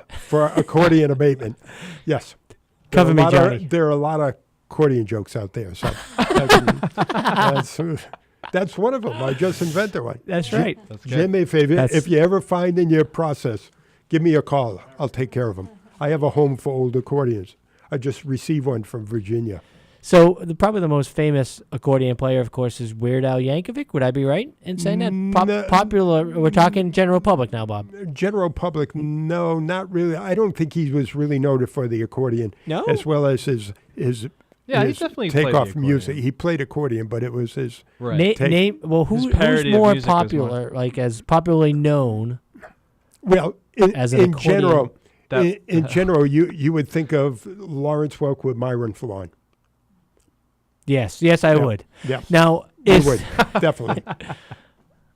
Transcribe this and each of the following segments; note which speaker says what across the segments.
Speaker 1: for accordion abatement. Yes.
Speaker 2: Cover me, Johnny.
Speaker 1: There are a lot of accordion jokes out there. So that's one of them. I just invented one.
Speaker 2: That's right.
Speaker 1: Jim, if you ever find in your process, give me a call. I'll take care of them. I have a home for old accordions. I just received one from Virginia.
Speaker 2: So probably the most famous accordion player, of course, is Weird Al Yankovic. Would I be right in saying that? Popular. We're talking general public now, Bob.
Speaker 1: General public, no, not really. I don't think he was really noted for the accordion,
Speaker 2: as
Speaker 1: well as his
Speaker 3: he definitely
Speaker 1: takeoff music. He played accordion, but it was his
Speaker 2: name. Well, who's more popular, like as popularly known?
Speaker 1: Well, in general, you would think of Lawrence Welk with Myron Fallon.
Speaker 2: Yes, I would.
Speaker 1: Yeah.
Speaker 2: Now,
Speaker 1: I would definitely.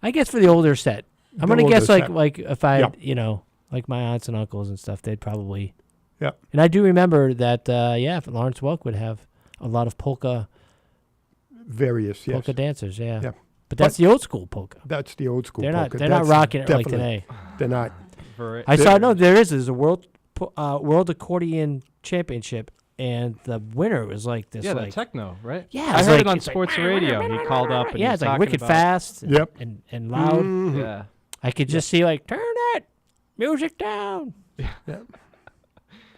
Speaker 2: I guess for the older set, I'm going to guess like if I had, like my aunts and uncles and stuff, they'd probably.
Speaker 1: Yeah.
Speaker 2: And I do remember that. Lawrence Welk would have a lot of polka.
Speaker 1: Various
Speaker 2: polka dancers. Yeah.
Speaker 1: Yeah.
Speaker 2: But that's the old school polka.
Speaker 1: That's the old school
Speaker 2: polka. They're not rocking it like today.
Speaker 1: They're not.
Speaker 2: There's a world accordion championship. And the winner was like this.
Speaker 3: Yeah, the techno, right?
Speaker 2: Yeah,
Speaker 3: I heard it on sports radio. He called up and he was
Speaker 2: it's like wicked fast. And loud.
Speaker 1: Mm-hmm.
Speaker 3: Yeah,
Speaker 2: I could just see like turn it, music down.
Speaker 3: Yeah.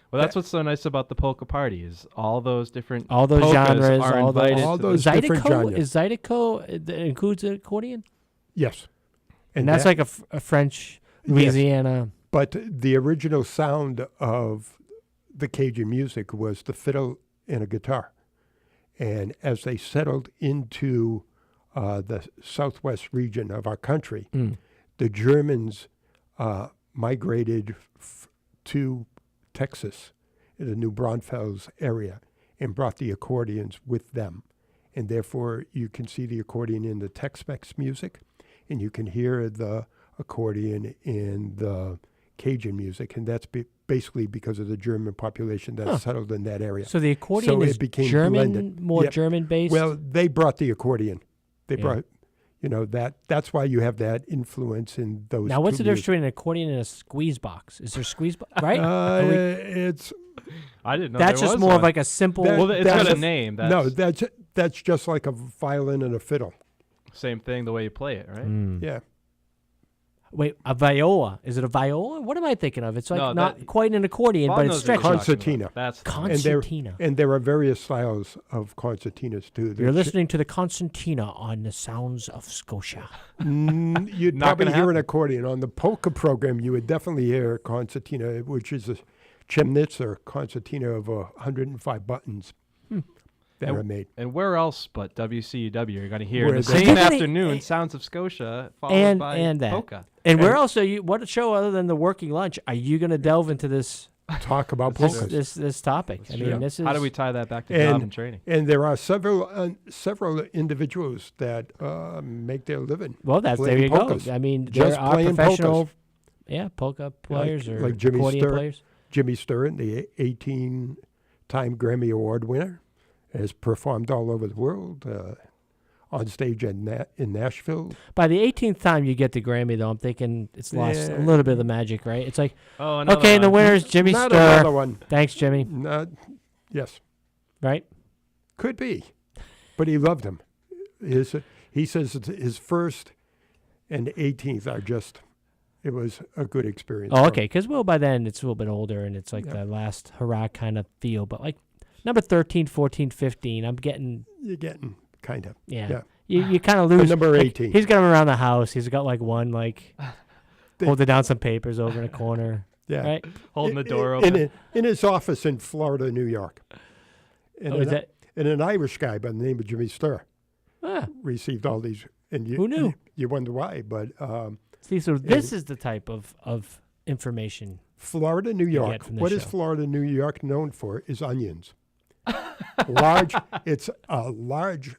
Speaker 3: Well, that's what's so nice about the polka party is all those genres,
Speaker 1: all those different genres.
Speaker 2: Is Zydeco that includes an accordion?
Speaker 1: Yes,
Speaker 2: and that's like a French Louisiana.
Speaker 1: Yes. But the original sound of the Cajun music was the fiddle and a guitar. And as they settled into the southwest region of our country, the Germans migrated to Texas, in the New Braunfels area, and brought the accordions with them. And therefore, you can see the accordion in the Tex-Mex music, and you can hear the accordion in the Cajun music, and that's basically because of the German population that settled in that area.
Speaker 2: So the accordion is German,
Speaker 1: blended.
Speaker 2: More German-based?
Speaker 1: Well, they brought the accordion. They brought, that's why you have that influence in those.
Speaker 2: Now, what's the difference between an accordion and a squeeze box? Is there a squeeze box, right?
Speaker 3: I didn't know
Speaker 2: that's
Speaker 3: there
Speaker 2: just
Speaker 3: was
Speaker 2: more
Speaker 3: one.
Speaker 2: of like a simple.
Speaker 3: It's got a name.
Speaker 1: That's just like a violin and a fiddle.
Speaker 3: Same thing, the way you play it, right?
Speaker 1: Yeah.
Speaker 2: Wait, a viola. Is it a viola? What am I thinking of? It's like not quite an accordion, but it's stretchy.
Speaker 1: Concertina.
Speaker 3: That's
Speaker 2: concertina.
Speaker 1: And there are various styles of concertinas, too.
Speaker 2: You're listening to the concertina on the Sounds of Scotia.
Speaker 1: You'd probably hear an accordion. On the polka program, you would definitely hear a concertina, which is a Chemnitzer concertina of 105 buttons. That are made.
Speaker 3: And where else but WCUW you're going to hear the same afternoon Sounds of Scotia followed by polka.
Speaker 2: And where else are you? What show other than the Working Lunch are you going to delve into this?
Speaker 1: Talk about polkas.
Speaker 2: This topic. This is.
Speaker 3: How do we tie that back to job and training?
Speaker 1: And there are several individuals that make their living.
Speaker 2: Well, there you
Speaker 1: polkas.
Speaker 2: go. I mean,
Speaker 1: just
Speaker 2: there are professional,
Speaker 1: polkas.
Speaker 2: Polka players
Speaker 1: like
Speaker 2: accordion players.
Speaker 1: Jimmy Sturr, the 18-time Grammy Award winner, has performed all over the world, on stage in Nashville.
Speaker 2: By the 18th time you get the Grammy, though, I'm thinking it's lost a little bit of the magic, right? It's like, okay, and the winner is Jimmy Sturr.
Speaker 1: Another one.
Speaker 2: Thanks, Jimmy.
Speaker 1: Yes.
Speaker 2: Right?
Speaker 1: Could be. But he loved him. He says his first and 18th are just, it was a good experience.
Speaker 2: Oh, okay, because, by then it's a little bit older, and it's like the last hurrah kind of feel. But, like, number 13, 14, 15,
Speaker 1: You're getting kind of.
Speaker 2: Yeah. You kind of lose.
Speaker 1: Number 18.
Speaker 2: He's got him around the house. He's got like one, holding down some papers over in a corner.
Speaker 1: Yeah.
Speaker 2: Right?
Speaker 3: Holding the door open.
Speaker 1: In his office in Florida, New York. And an Irish guy by the name of Jimmy Sturr received all these. And
Speaker 2: who knew?
Speaker 1: You wonder why, but.
Speaker 2: See, so this is the type of information.
Speaker 1: Florida, New York. What is Florida, New York known for is onions. It's a large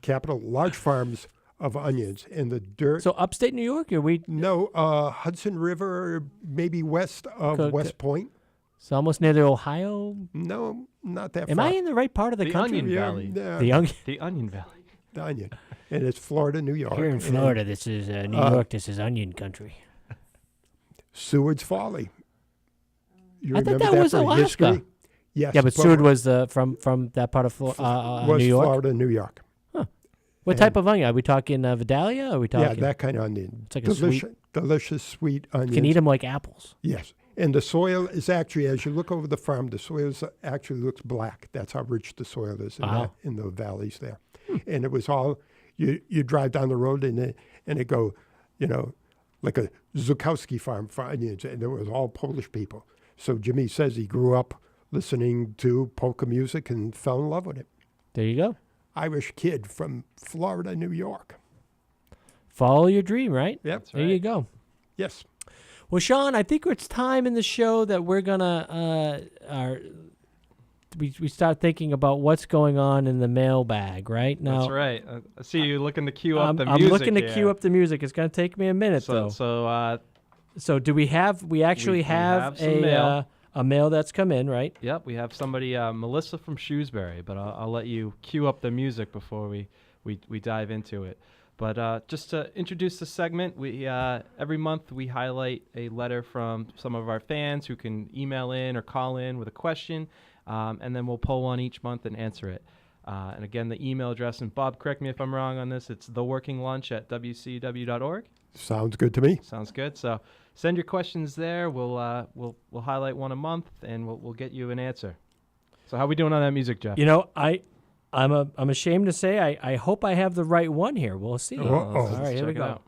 Speaker 1: capital, large farms of onions in the dirt.
Speaker 2: So upstate New York,
Speaker 1: No, Hudson River, maybe west of West Point.
Speaker 2: So almost near the Ohio?
Speaker 1: No, not that far.
Speaker 2: Am I in the right part of the country?
Speaker 3: Onion Valley.
Speaker 2: The
Speaker 3: Onion Valley.
Speaker 1: The onion. And it's Florida, New York.
Speaker 2: Here in Florida, this is New York, this is onion country.
Speaker 1: Seward's Folly. You
Speaker 2: I thought
Speaker 1: remember
Speaker 2: that
Speaker 1: that
Speaker 2: was
Speaker 1: for
Speaker 2: Alaska.
Speaker 1: history? Yes.
Speaker 2: Yeah, but Seward was from that part of
Speaker 1: was
Speaker 2: New York.
Speaker 1: Florida, New York.
Speaker 2: Huh. What type of onion? Are we talking Vidalia? Or are we talking?
Speaker 1: Yeah, that kind of onion.
Speaker 2: It's like a
Speaker 1: delicious sweet onion.
Speaker 2: You can eat them like apples.
Speaker 1: Yes. And the soil is actually, as you look over the farm, the soil actually looks black. That's how rich the soil is in the valleys there. And it was all, you drive down the road and it go, like a Zukowski farm for onions, and it was all Polish people. So Jimmy says he grew up listening to polka music and fell in love with it.
Speaker 2: There you go.
Speaker 1: Irish kid from Florida, New York.
Speaker 2: Follow your dream, right?
Speaker 1: Yep.
Speaker 2: There you go.
Speaker 1: Yes.
Speaker 2: Well, Sean, I think it's time in the show that we're gonna we start thinking about what's going on in the mailbag, right? Now,
Speaker 3: that's right. I see you looking to queue up the music.
Speaker 2: I'm looking to queue up the music. It's going to take me a minute, though.
Speaker 3: So
Speaker 2: do we have? We actually have a mail that's come in, right?
Speaker 3: Yep, we have somebody, Melissa from Shrewsbury, but I'll let you queue up the music before we dive into it. But just to introduce the segment, we every month we highlight a letter from some of our fans who can email in or call in with a question. And then we'll pull one each month and answer it. And again, the email address, and Bob, correct me if I'm wrong on this, it's theworkinglunch@wcw.org.
Speaker 1: Sounds good to me.
Speaker 3: Sounds good. So send your questions there. We'll highlight one a month, and we'll get you an answer. So how are we doing on that music, Jeff?
Speaker 2: I'm ashamed to say I hope I have the right one here. We'll see. All right, here we go.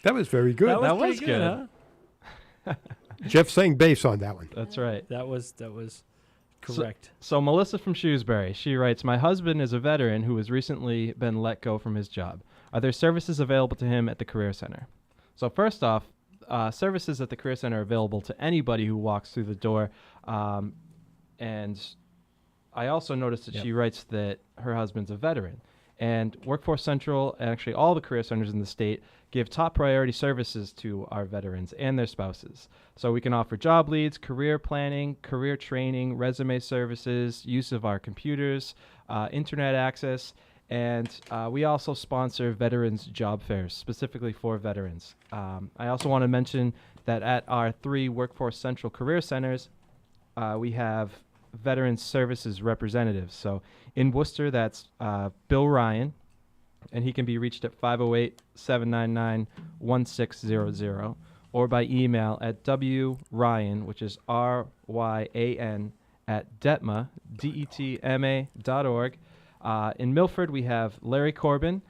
Speaker 1: That was very good.
Speaker 3: That was good.
Speaker 2: Huh?
Speaker 1: Jeff sang bass on that one.
Speaker 3: That's right.
Speaker 2: That was correct.
Speaker 3: So Melissa from Shrewsbury, she writes, my husband is a veteran who has recently been let go from his job. Are there services available to him at the Career Center? So first off, services at the Career Center are available to anybody who walks through the door. And I also noticed that she writes that her husband's a veteran. And Workforce Central, and actually all the career centers in the state, give top priority services to our veterans and their spouses. So we can offer job leads, career planning, career training, resume services, use of our computers, internet access, and we also sponsor veterans job fairs, specifically for veterans. I also want to mention that at our 3 Workforce Central career centers, we have Veterans Services representatives. So in Worcester, that's Bill Ryan, and he can be reached at 508-799-1600, or by email at wryan, which is RYAN, at DETMA, DETMA.org. In Milford, we have Larry Corbin,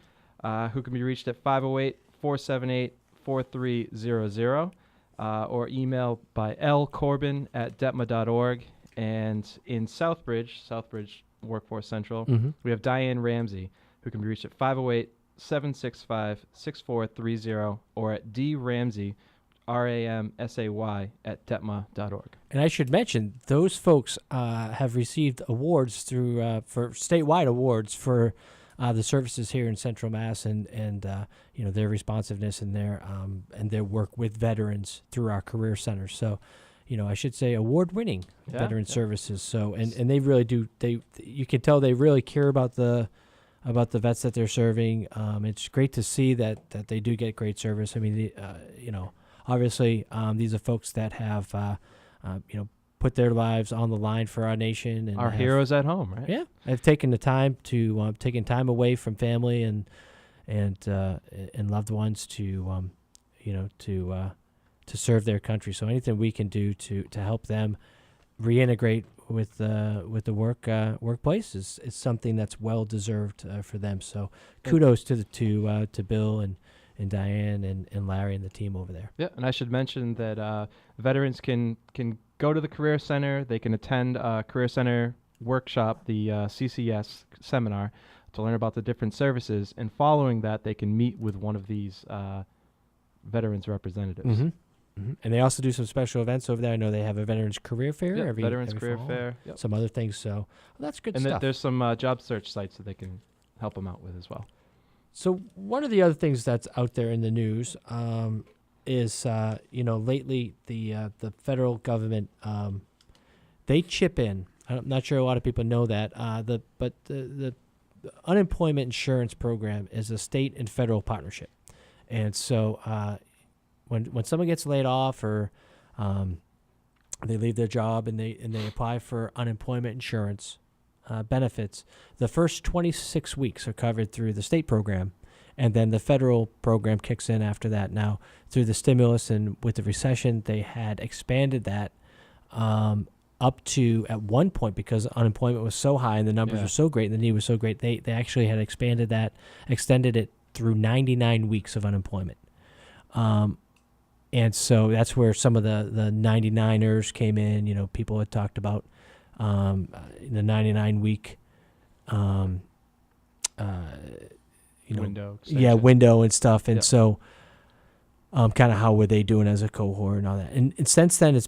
Speaker 3: who can be reached at 508-478-4300, or email by lcorbin@detma.org. And in Southbridge Workforce Central, we have Diane Ramsey, who can be reached at 508-765-6430, or at dramsey, RAMSAY, at detma.org.
Speaker 2: And I should mention, those folks have received awards for statewide awards for the services here in Central Mass, and their responsiveness and their work with veterans through our career centers. So, I should say award-winning veteran services. So, and they really do. You can tell they really care about the vets that they're serving. It's great to see that they do get great service. I mean, obviously these are folks that have put their lives on the line for our nation, and
Speaker 3: our heroes at home, right?
Speaker 2: Yeah, have taken the time to taken time away from family and loved ones to serve their country. So anything we can do to help them reintegrate with the workplace is something that's well deserved for them. So kudos to Bill and Diane and Larry and the team over there.
Speaker 3: Yeah, and I should mention that veterans can go to the Career Center. They can attend a Career Center workshop, the CCS seminar, to learn about the different services. And following that, they can meet with one of these veterans representatives.
Speaker 2: Mm-hmm. Mm-hmm. And they also do some special events over there. I know they have a Veterans Career Fair every
Speaker 3: Career
Speaker 2: fall.
Speaker 3: Fair.
Speaker 2: Yep. Some other things. So that's good
Speaker 3: and
Speaker 2: stuff.
Speaker 3: And there's some job search sites that they can help them out with as well.
Speaker 2: So one of the other things that's out there in the news is, lately the federal government, they chip in. I'm not sure a lot of people know that. The unemployment insurance program is a state and federal partnership, and so when someone gets laid off or they leave their job and they apply for unemployment insurance benefits, the first 26 weeks are covered through the state program, and then the federal program kicks in after that. Now, through the stimulus and with the recession, they had expanded that up to, at one point, because unemployment was so high and the numbers were so great and the need was so great, they actually had extended it through 99 weeks of unemployment. And so that's where some of the 99ers came in. You know, people had talked about the 99-week
Speaker 3: window.
Speaker 2: Window and stuff. And
Speaker 3: Yep.
Speaker 2: so kind of how were they doing as a cohort and all that. And since then it's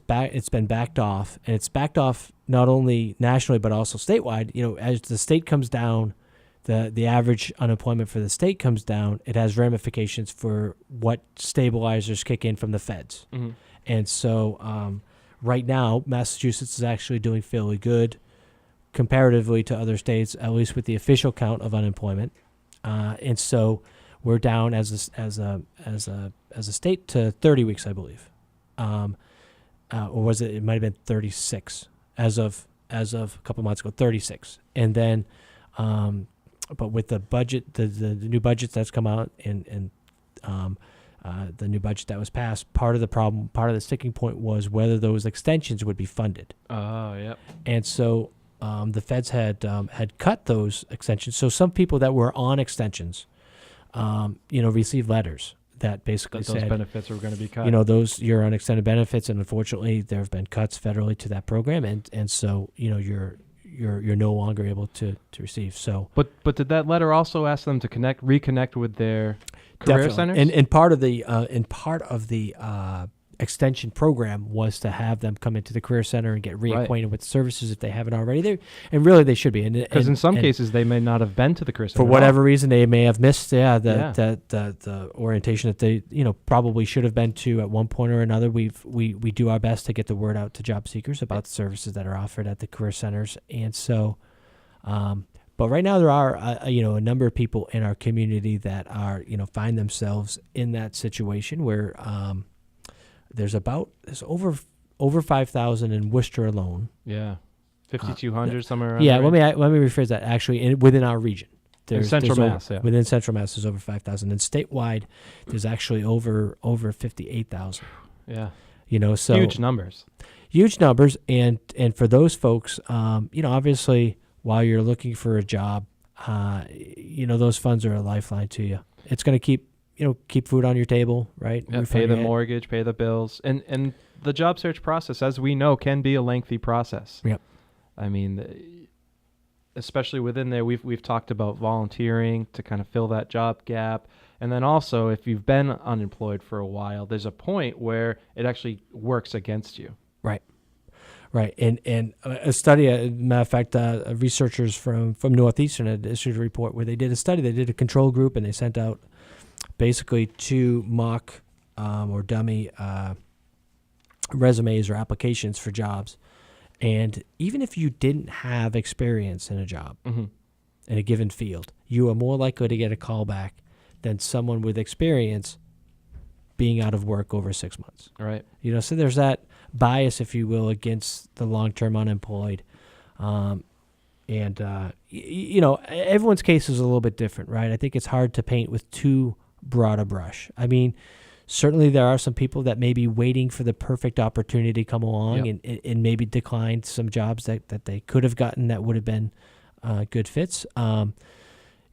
Speaker 2: been backed off, and it's backed off not only nationally but also statewide. You know, as the state comes down, the average unemployment for the state comes down, it has ramifications for what stabilizers kick in from the feds.
Speaker 3: Mm-hmm.
Speaker 2: And so right now, Massachusetts is actually doing fairly good comparatively to other states, at least with the official count of unemployment. And so we're down as a state to 30 weeks, I believe. Or was it? It might have been 36 as of a couple months ago, 36. And then but with the budget, the new budget that's come out and the new budget that was passed, part of the sticking point was whether those extensions would be funded.
Speaker 3: Oh, yep.
Speaker 2: And so the feds had cut those extensions. So some people that were on extensions, received letters that basically
Speaker 3: That those
Speaker 2: said
Speaker 3: benefits are going to be cut.
Speaker 2: You're on extended benefits, and unfortunately there have been cuts federally to that program, and so you're no longer able to receive. So,
Speaker 3: But did that letter also ask them to reconnect with their career
Speaker 2: definitely.
Speaker 3: centers?
Speaker 2: And part of the extension program was to have them come into the career center and get reacquainted with the services if they haven't already. They should be.
Speaker 3: Because in some cases they may not have been to the career center
Speaker 2: for
Speaker 3: at
Speaker 2: whatever
Speaker 3: all.
Speaker 2: reason they may have missed the orientation that they probably should have been to at one point or another. We do our best to get the word out to job seekers about the services that are offered at the career centers, and so but right now there are a number of people in our community that are find themselves in that situation where there's over 5,000 in Worcester alone.
Speaker 3: Yeah, 5,200 somewhere around.
Speaker 2: Yeah,
Speaker 3: there.
Speaker 2: let me rephrase that. Actually, within our region,
Speaker 3: In Central Mass, yeah.
Speaker 2: Within Central Mass, there's over 5,000, and statewide, there's actually over 58,000.
Speaker 3: Yeah,
Speaker 2: So
Speaker 3: huge numbers.
Speaker 2: And for those folks, obviously, while you're looking for a job, those funds are a lifeline to you. It's going to keep food on your table, right?
Speaker 3: Yeah, pay the mortgage, pay the bills, and the job search process, as we know, can be a lengthy process.
Speaker 2: Yep.
Speaker 3: I mean, especially within there, we've talked about volunteering to kind of fill that job gap, and then also if you've been unemployed for a while, there's a point where it actually works against you.
Speaker 2: Right, and a study, matter of fact, researchers from Northeastern had issued a report where they did a study. They did a control group, and they sent out basically 2 mock or dummy resumes or applications for jobs. And even if you didn't have experience in a job
Speaker 3: Mm-hmm.
Speaker 2: in a given field, you are more likely to get a call back than someone with experience being out of work over 6 months.
Speaker 3: Right.
Speaker 2: So there's that bias, if you will, against the long-term unemployed. Everyone's case is a little bit different, right? I think it's hard to paint with too broad a brush. I mean, certainly there are some people that may be waiting for the perfect opportunity to come along and maybe declined some jobs that they could have gotten that would have been good fits. One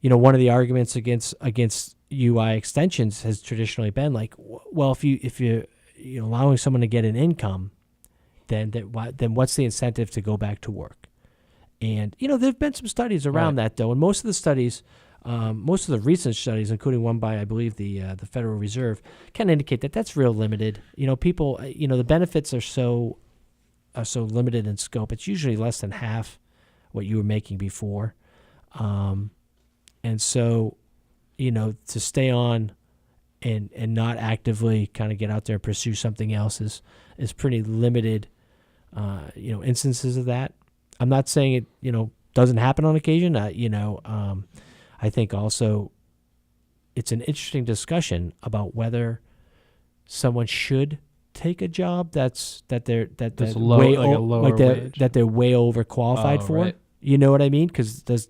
Speaker 2: of the arguments against UI extensions has traditionally been like, well, if you're allowing someone to get an income, then what's the incentive to go back to work? And there've been some studies around that though, and most of the recent studies, including one by I believe the Federal Reserve, can indicate that that's real limited. People, the benefits are so limited in scope. It's usually less than half what you were making before, and so to stay on and not actively kind of get out there and pursue something else is pretty limited. Instances of that. I'm not saying it, doesn't happen on occasion. I think also it's an interesting discussion about whether someone should take a job that's
Speaker 3: low,
Speaker 2: way
Speaker 3: like a lower wage.
Speaker 2: that they're way overqualified for.
Speaker 3: Right.
Speaker 2: You know what I mean? Because does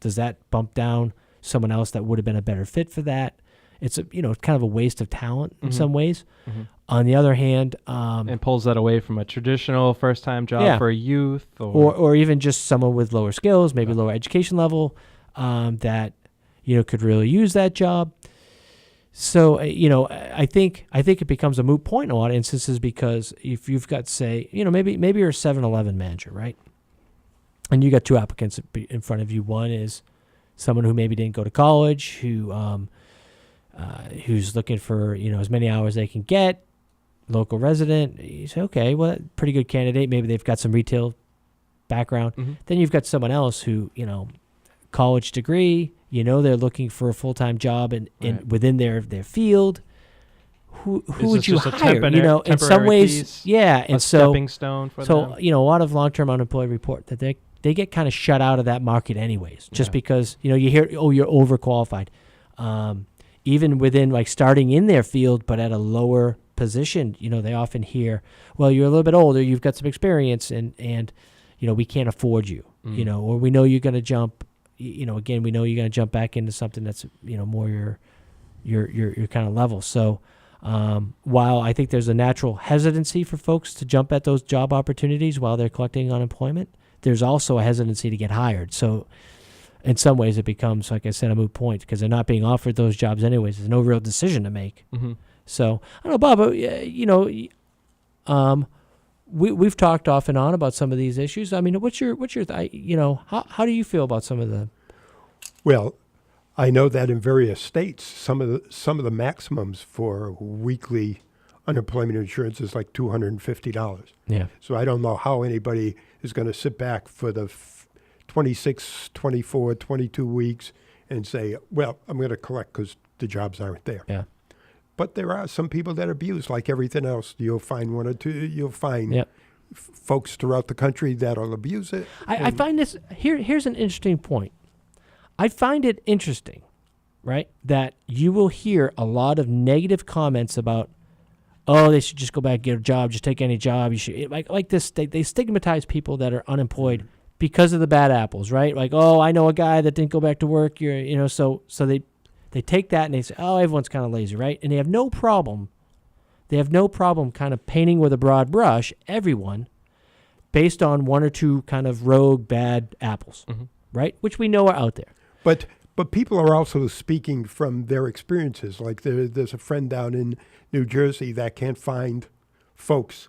Speaker 2: that bump down someone else that would have been a better fit for that? It's kind of a waste of talent in some ways.
Speaker 3: Mm-hmm.
Speaker 2: On the other hand,
Speaker 3: and pulls that away from a traditional first-time job
Speaker 2: Yeah.
Speaker 3: for a youth,
Speaker 2: or even just someone with lower skills, maybe lower education level, that could really use that job. So I think it becomes a moot point in a lot of instances, because if you've got, say, maybe you're a 7-Eleven manager, right? And you got two applicants in front of you. One is someone who maybe didn't go to college, who's looking for as many hours they can get, local resident. You say, okay, well, pretty good candidate. Maybe they've got some retail background.
Speaker 3: Mm-hmm.
Speaker 2: Then you've got someone else who college degree. They're looking for a full-time job within their field. Who would you hire? In some ways,
Speaker 3: piece,
Speaker 2: yeah. And so
Speaker 3: stepping stone for them.
Speaker 2: a lot of long-term unemployed report that they get kind of shut out of that market anyways, just because you hear, oh, you're overqualified. Even within like starting in their field, but at a lower position, they often hear, well, you're a little bit older, you've got some experience, and we can't afford you, or we know you're going to jump, again, we know you're going to jump back into something that's, more your kind of level. So while I think there's a natural hesitancy for folks to jump at those job opportunities while they're collecting unemployment, there's also a hesitancy to get hired. So in some ways, it becomes, like I said, a moot point, because they're not being offered those jobs anyways. There's no real decision to make.
Speaker 3: Mm-hmm.
Speaker 2: So I don't know, Bob. We've talked off and on about some of these issues. I mean, what's your how do you feel about some of the?
Speaker 1: Well, I know that in various states, some of the maximums for weekly unemployment insurance is like $250.
Speaker 2: Yeah.
Speaker 1: So I don't know how anybody is going to sit back for the 26, 24, 22 weeks and say, well, I'm going to collect because the jobs aren't there.
Speaker 2: Yeah.
Speaker 1: But there are some people that abuse, like everything else. You'll find one or two. You'll find folks throughout the country that'll abuse it.
Speaker 2: I find this here's an interesting point. I find it interesting, right, that you will hear a lot of negative comments about, oh, they should just go back and get a job, just take any job. You should like this. They stigmatize people that are unemployed because of the bad apples, right? Like, oh, I know a guy that didn't go back to work. So they take that and they say, oh, everyone's kind of lazy, right? And they have no problem. They have no problem kind of painting with a broad brush everyone based on one or two kind of rogue bad apples, right? Which we know are out there.
Speaker 1: But people are also speaking from their experiences. Like there's a friend down in New Jersey that can't find folks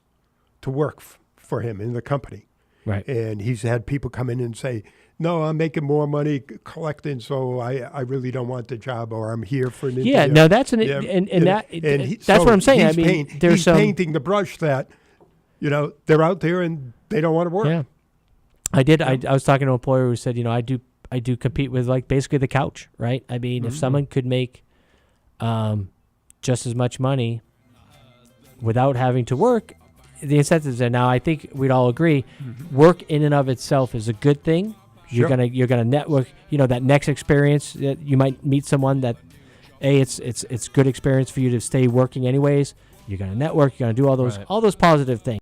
Speaker 1: to work for him in the company.
Speaker 2: Right.
Speaker 1: And he's had people come in and say, no, I'm making more money collecting, so I really don't want the job, or I'm here for an interview.
Speaker 2: Yeah, no, that's that's what I'm saying.
Speaker 1: He's painting the brush that, they're out there and they don't want to work.
Speaker 2: Yeah. I was talking to an employer who said, I do compete with like basically the couch, right? I mean, if someone could make just as much money without having to work, the incentives there. Now, I think we'd all agree, work in and of itself is a good thing. You're gonna network. That next experience that you might meet someone that, it's good experience for you to stay working anyways. You're gonna network. You're gonna do all those positive things.